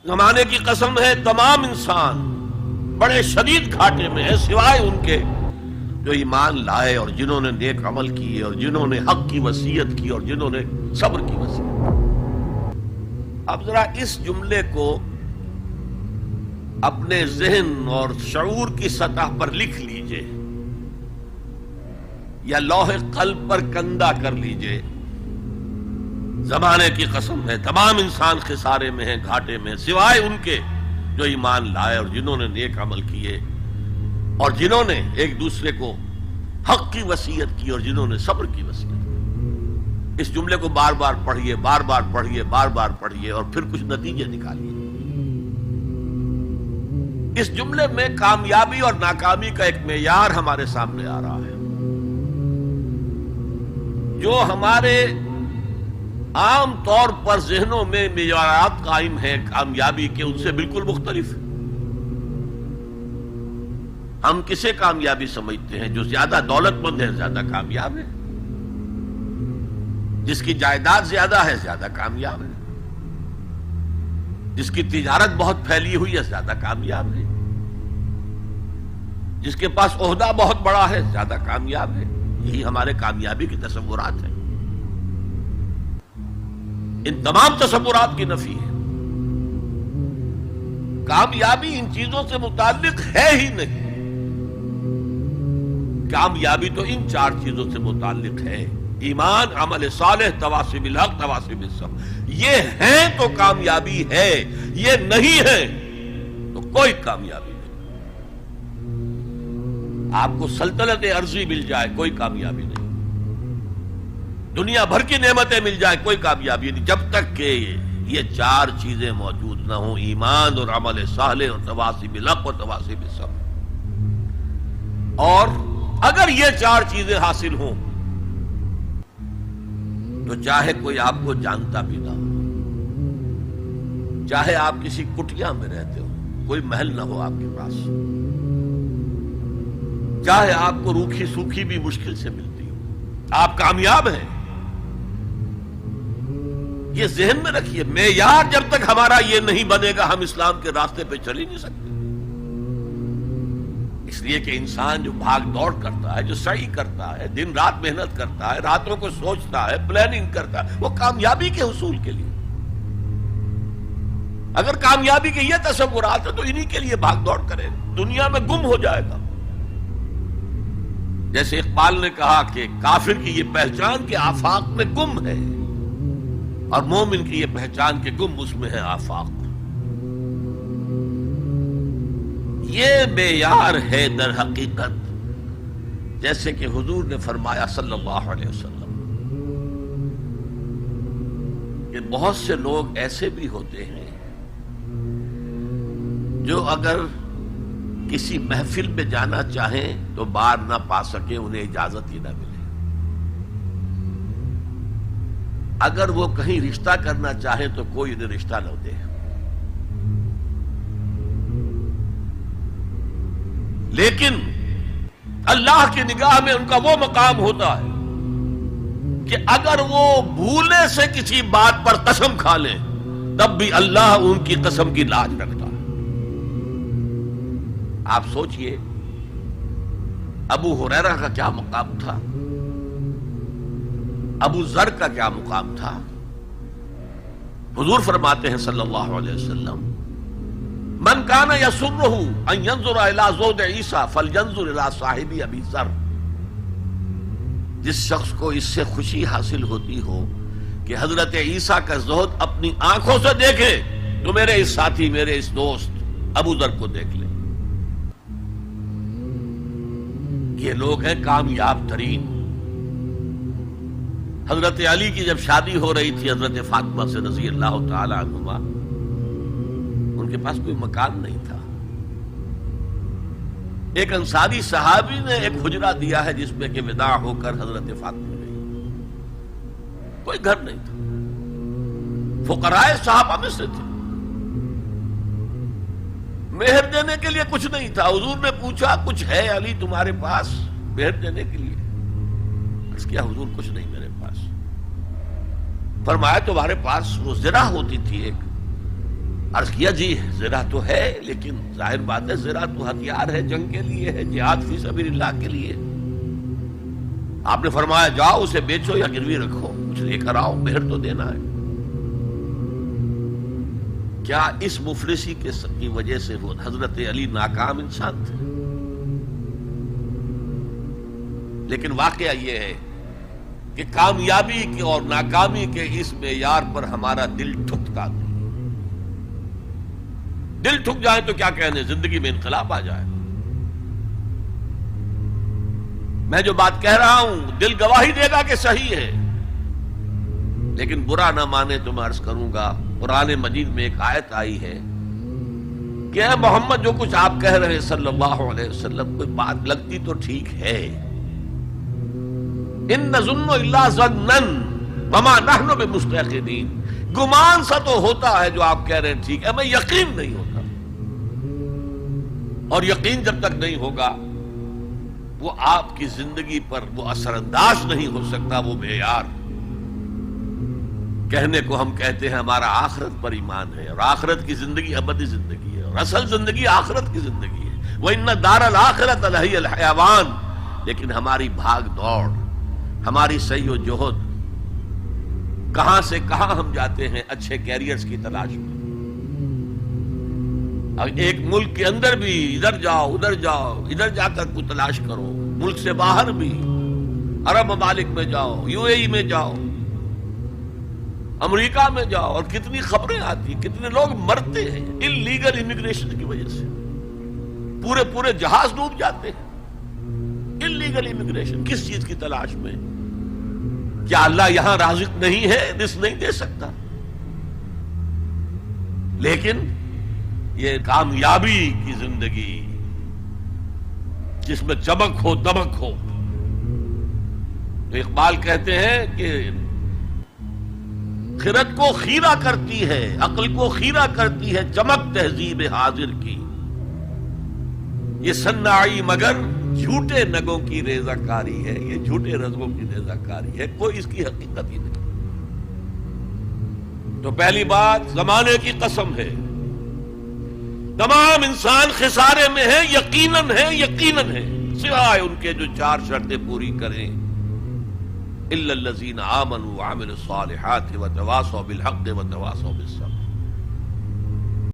زمانے کی قسم ہے تمام انسان بڑے شدید گھاٹے میں ہے سوائے ان کے جو ایمان لائے اور جنہوں نے نیک عمل کیے اور جنہوں نے حق کی وصیت کی اور جنہوں نے صبر کی وصیت کی۔ اب ذرا اس جملے کو اپنے ذہن اور شعور کی سطح پر لکھ لیجئے یا لوح قلب پر کندہ کر لیجئے۔ زمانے کی قسم ہے تمام انسان خسارے میں ہیں، گھاٹے میں، سوائے ان کے جو ایمان لائے اور جنہوں نے نیک عمل کیے اور جنہوں نے ایک دوسرے کو حق کی وصیت کی اور جنہوں نے صبر کی وصیت کی۔ اس جملے کو بار بار پڑھیے، بار بار پڑھیے، بار بار پڑھیے اور پھر کچھ نتیجے نکالیے۔ اس جملے میں کامیابی اور ناکامی کا ایک معیار ہمارے سامنے آ رہا ہے جو ہمارے عام طور پر ذہنوں میں معیارات قائم ہیں کامیابی کے، ان سے بالکل مختلف ہے۔ ہم کسے کامیابی سمجھتے ہیں؟ جو زیادہ دولت مند ہے زیادہ کامیاب ہے، جس کی جائیداد زیادہ ہے زیادہ کامیاب ہے، جس کی تجارت بہت پھیلی ہوئی ہے زیادہ کامیاب ہے، جس کے پاس عہدہ بہت بڑا ہے زیادہ کامیاب ہے۔ یہی ہمارے کامیابی کے تصورات ہیں۔ ان تمام تصورات کی نفی ہے۔ کامیابی ان چیزوں سے متعلق ہے ہی نہیں۔ کامیابی تو ان چار چیزوں سے متعلق ہے: ایمان، عمل صالح، تواصی بالحق، تواصی بالصبر۔ یہ ہیں تو کامیابی ہے، یہ نہیں ہے تو کوئی کامیابی نہیں۔ آپ کو سلطنت عرضی مل جائے کوئی کامیابی نہیں، دنیا بھر کی نعمتیں مل جائیں کوئی کامیابی نہیں، جب تک کہ یہ چار چیزیں موجود نہ ہوں: ایمان اور عمل صالح اور تواصی بالحق اور تواصی بالصبر۔ اور اگر یہ چار چیزیں حاصل ہوں تو چاہے کوئی آپ کو جانتا بھی نہ ہو، چاہے آپ کسی کٹیا میں رہتے ہو، کوئی محل نہ ہو آپ کے پاس، چاہے آپ کو روکھی سوکھی بھی مشکل سے ملتی ہو، آپ کامیاب ہیں۔ یہ ذہن میں رکھیے، معیار جب تک ہمارا یہ نہیں بنے گا ہم اسلام کے راستے پہ چل ہی نہیں سکتے۔ اس لیے کہ انسان جو بھاگ دوڑ کرتا ہے، جو سعی کرتا ہے، دن رات محنت کرتا ہے، راتوں کو سوچتا ہے، پلاننگ کرتا ہے، وہ کامیابی کے حصول کے لیے۔ اگر کامیابی کے یہ تصورات ہیں تو انہی کے لیے بھاگ دوڑ کرے، دنیا میں گم ہو جائے گا۔ جیسے اقبال نے کہا کہ کافر کی یہ پہچان کہ آفاق میں گم ہے، اور مومن کی یہ پہچان کہ گم اس میں ہے آفاق۔ یہ معیار ہے در حقیقت، جیسے کہ حضور نے فرمایا صلی اللہ علیہ وسلم کہ بہت سے لوگ ایسے بھی ہوتے ہیں جو اگر کسی محفل میں جانا چاہیں تو بار نہ پا سکیں، انہیں اجازت ہی نہ ملے۔ اگر وہ کہیں رشتہ کرنا چاہیں تو کوئی انہیں رشتہ نہ دے۔ لیکن اللہ کی نگاہ میں ان کا وہ مقام ہوتا ہے کہ اگر وہ بھولے سے کسی بات پر قسم کھا لیں تب بھی اللہ ان کی قسم کی لاج رکھتا ہے۔ آپ سوچئے ابو ہریرہ کا کیا مقام تھا، ابو ذر کا کیا مقام تھا۔ حضور فرماتے ہیں صلی اللہ علیہ وسلم: من کان یسرہ ان ینظر الی زہد عیسیٰ فلینظر الی صاحب ابی ذر۔ جس شخص کو اس سے خوشی حاصل ہوتی ہو کہ حضرت عیسیٰ کا زہد اپنی آنکھوں سے دیکھے تو میرے اس ساتھی، میرے اس دوست ابو ذر کو دیکھ لے۔ یہ لوگ ہیں کامیاب ترین۔ حضرت علی کی جب شادی ہو رہی تھی حضرت فاطمہ سے رضی اللہ تعالی عنہما، ان کے پاس کوئی مکان نہیں تھا۔ ایک انصاری صحابی نے ایک حجرہ دیا ہے جس میں کہ وداع ہو کر حضرت فاطمہ گئی۔ کوئی گھر نہیں تھا، فقراء صحابہ میں سے تھے، مہر دینے کے لیے کچھ نہیں تھا۔ حضور نے پوچھا کچھ ہے علی تمہارے پاس مہر دینے کے لیے؟ عرض کیا حضور کچھ نہیں میرے پاس۔ فرمایا تمہارے پاس وہ زرہ ہوتی تھی ایک، عرض کیا جی زنا تو ہے، لیکن ظاہر بات ہے زنا تو ہتھیار ہے، جنگ کے لیے ہے، جہاد فی سبیل اللہ کے لیے۔ آپ نے فرمایا جاؤ اسے بیچو یا گروی رکھو، کچھ لے کر آؤ، مہر تو دینا ہے۔ کیا اس مفلسی کی وجہ سے وہ حضرت علی ناکام انسان تھے؟ لیکن واقعہ یہ ہے کہ کامیابی کے اور ناکامی کے اس معیار پر ہمارا دل ٹھکتا نہیں۔ دل ٹھک جائے تو کیا کہنے، زندگی میں انقلاب آ جائے۔ میں جو بات کہہ رہا ہوں دل گواہی دے گا کہ صحیح ہے، لیکن برا نہ مانے تو میں عرض کروں گا، قرآن مجید میں ایک آیت آئی ہے کہ اے محمد جو کچھ آپ کہہ رہے ہیں صلی اللہ علیہ وسلم، کوئی بات لگتی تو ٹھیک ہے، ان نظن الا ظنا وما نحن بمستيقنين، گمان سا تو ہوتا ہے جو آپ کہہ رہے ہیں ٹھیک ہے، ہمیں یقین نہیں ہوتا، اور یقین جب تک نہیں ہوگا وہ آپ کی زندگی پر وہ اثر انداز نہیں ہو سکتا، وہ معیار۔ کہنے کو ہم کہتے ہیں ہمارا آخرت پر ایمان ہے، اور آخرت کی زندگی ابدی زندگی ہے، اور اصل زندگی آخرت کی زندگی ہے، وَإِنَّ دَارَ الْآخِرَةَ لَهِيَ الْحَيَوَانُ۔ لیکن ہماری بھاگ دوڑ، ہماری سعی و جہد، کہاں سے کہاں ہم جاتے ہیں اچھے کیریئرز کی تلاش میں۔ ایک ملک کے اندر بھی ادھر جاؤ ادھر جاؤ، ادھر جا کر کوئی تلاش کرو، ملک سے باہر بھی، عرب ممالک میں جاؤ، یو اے ای میں جاؤ، امریکہ میں جاؤ، اور کتنی خبریں آتی، کتنے لوگ مرتے ہیں انلیگل امیگریشن کی وجہ سے، پورے جہاز ڈوب جاتے ہیں۔ انلیگل امیگریشن کس چیز کی تلاش میں؟ کیا اللہ یہاں رازق نہیں ہے، رزق نہیں دے سکتا؟ لیکن یہ کامیابی کی زندگی جس میں چمک ہو دمک ہو، تو اقبال کہتے ہیں کہ خرد کو خیرہ کرتی ہے، عقل کو خیرہ کرتی ہے چمک تہذیب حاضر کی، یہ صناعی مگر جھوٹے نگوں کی ریزہ کاری ہے، یہ جھوٹے رزقوں کی ریزہ کاری ہے، کوئی اس کی حقیقت ہی نہیں۔ تو پہلی بات زمانے کی قسم ہے، تمام انسان خسارے میں ہے، یقیناً ہے، سوائے ان کے جو چار شرطیں پوری کریں، الا الذین آمنوا وعملوا الصالحات وتواصوا بالحق وتواصوا بالصبر۔